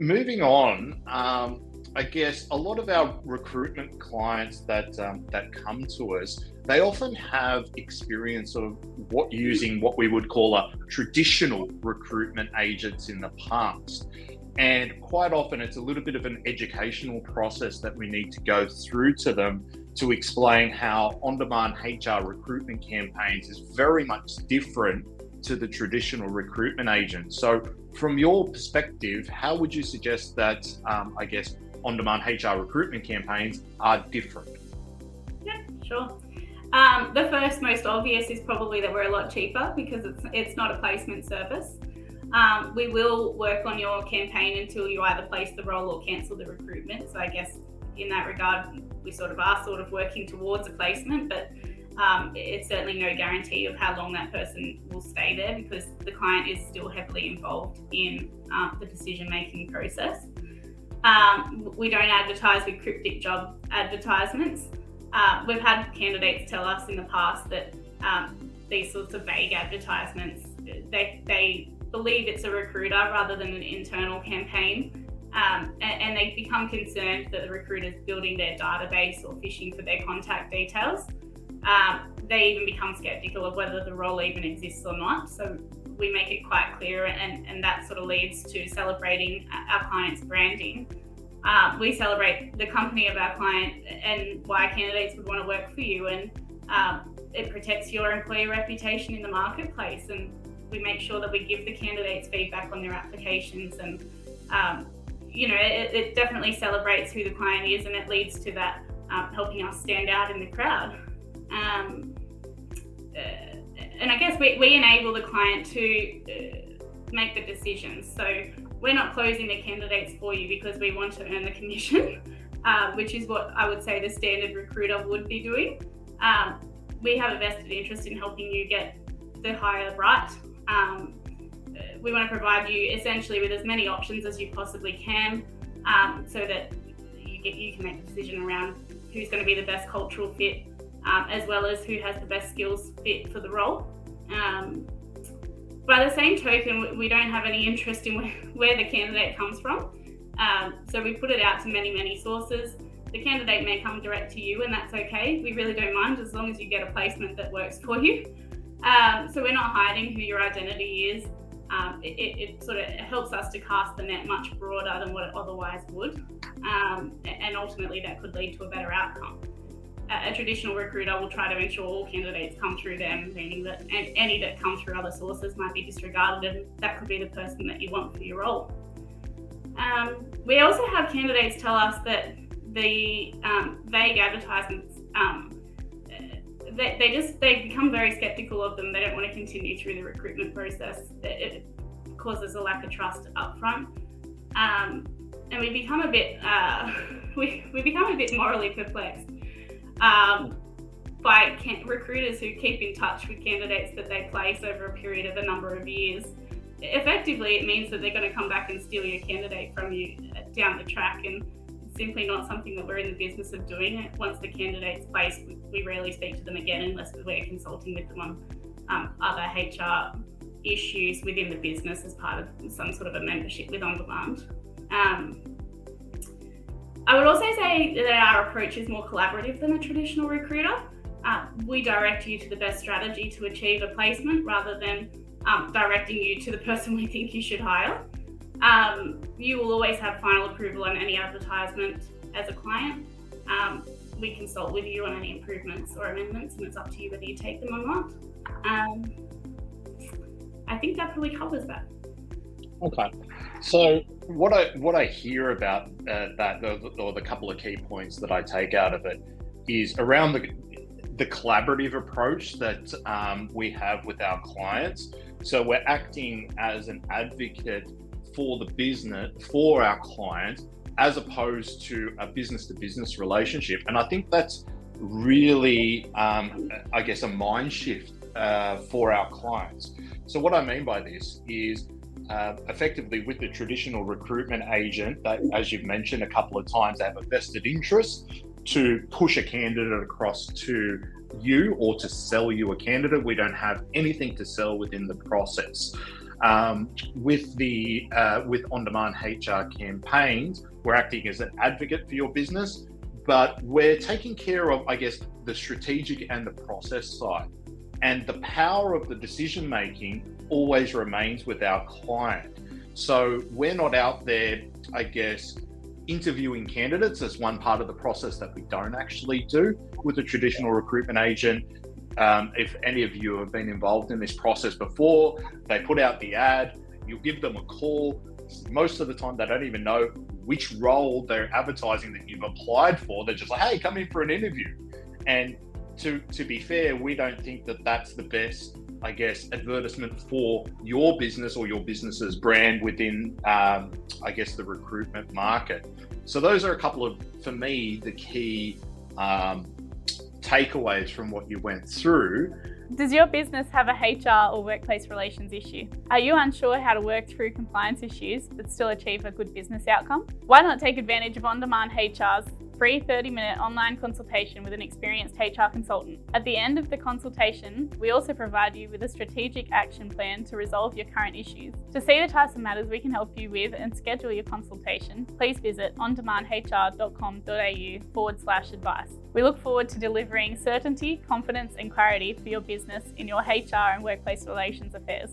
moving on, I guess a lot of our recruitment clients that come to us, they often have experience of using what we would call a traditional recruitment agents in the past. And quite often it's a little bit of an educational process that we need to go through to them to explain how on-demand HR recruitment campaigns is very much different to the traditional recruitment agent. So from your perspective, how would you suggest that, I guess, on-demand HR recruitment campaigns are different? Yeah, sure. The first most obvious is probably that we're a lot cheaper because it's not a placement service. We will work on your campaign until you either place the role or cancel the recruitment. So I guess in that regard, we are working towards a placement, but it's certainly no guarantee of how long that person will stay there because the client is still heavily involved in the decision-making process. We don't advertise with cryptic job advertisements. We've had candidates tell us in the past that these sorts of vague advertisements, they believe it's a recruiter rather than an internal campaign, and they become concerned that the recruiter's building their database or fishing for their contact details. They even become skeptical of whether the role even exists or not. So we make it quite clear, and that sort of leads to celebrating our client's branding. We celebrate the company of our client and why candidates would want to work for you, and it protects your employer reputation in the marketplace, and we make sure that we give the candidates feedback on their applications, and it definitely celebrates who the client is, and it leads to that helping us stand out in the crowd. And I guess we enable the client to make the decisions. So we're not closing the candidates for you because we want to earn the commission, which is what I would say the standard recruiter would be doing. We have a vested interest in helping you get the hire right. We want to provide you essentially with as many options as you possibly can, so that you can make a decision around who's going to be the best cultural fit, as well as who has the best skills fit for the role. By the same token, we don't have any interest in where the candidate comes from. So we put it out to many sources. The candidate may come direct to you, and that's okay. We really don't mind as long as you get a placement that works for you. So we're not hiding who your identity is. It sort of helps us to cast the net much broader than what it otherwise would. And ultimately that could lead to a better outcome. A traditional recruiter will try to ensure all candidates come through them, meaning that any that come through other sources might be disregarded, and that could be the person that you want for your role. We also have candidates tell us that the vague advertisements, they become very skeptical of them. They don't want to continue through the recruitment process. It causes a lack of trust up front. And we become a bit morally perplexed by recruiters who keep in touch with candidates that they place over a period of a number of years. Effectively, it means that they're going to come back and steal your candidate from you down the track, and it's simply not something that we're in the business of doing. Once the candidate's placed, we rarely speak to them again unless we're consulting with them on other HR issues within the business as part of some sort of a membership with On Demand. I would also say that our approach is more collaborative than a traditional recruiter. We direct you to the best strategy to achieve a placement rather than directing you to the person we think you should hire. You will always have final approval on any advertisement as a client. We consult with you on any improvements or amendments, and it's up to you whether you take them or not. I think that probably covers that. Okay. So what I hear about that, or the couple of key points that I take out of it, is around the collaborative approach that we have with our clients. So we're acting as an advocate for the business, for our clients, as opposed to a business-to-business relationship. And I think that's really, I guess, a mind shift for our clients. So what I mean by this is, effectively with the traditional recruitment agent, that, as you've mentioned a couple of times, they have a vested interest to push a candidate across to you or to sell you a candidate. We don't have anything to sell within the process. With on-demand HR campaigns, we're acting as an advocate for your business, but we're taking care of, I guess, the strategic and the process side. And the power of the decision making always remains with our client. So we're not out there, I guess, interviewing candidates as one part of the process that we don't actually do with a traditional recruitment agent. If any of you have been involved in this process before, they put out the ad, you give them a call. Most of the time, they don't even know which role they're advertising that you've applied for. They're just like, hey, come in for an interview. And to be fair, we don't think that that's the best, I guess, advertisement for your business or your business's brand within, I guess, the recruitment market. So those are a couple of, for me, the key takeaways from what you went through. Does your business have a HR or workplace relations issue? Are you unsure how to work through compliance issues but still achieve a good business outcome? Why not take advantage of On-Demand HR's free 30-minute online consultation with an experienced HR consultant? At the end of the consultation, we also provide you with a strategic action plan to resolve your current issues. To see the types of matters we can help you with and schedule your consultation, please visit ondemandhr.com.au/advice. We look forward to delivering certainty, confidence, and clarity for your business in your HR and workplace relations affairs.